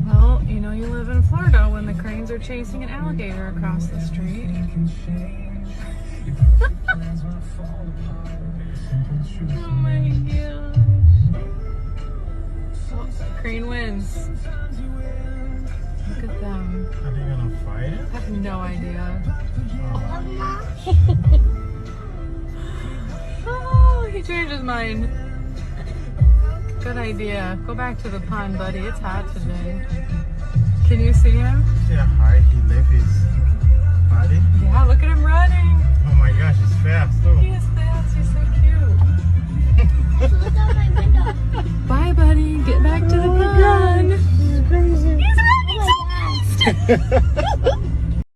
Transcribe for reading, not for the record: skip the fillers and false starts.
Well, you know you live in Florida when the cranes are chasing an alligator across the street. Oh my gosh. Oh, crane wins. Look at them. Are they gonna fight it? I have no idea. Oh, he changed his mind. Good idea. Go back to the pond, buddy. It's hot today. Can you see him? See how hard he left his body? Yeah, look at him running. Oh my gosh, he's fast too. He is fast. He's so cute. Look out my window. Bye, buddy. Get back to the pond. He's running He's running so fast.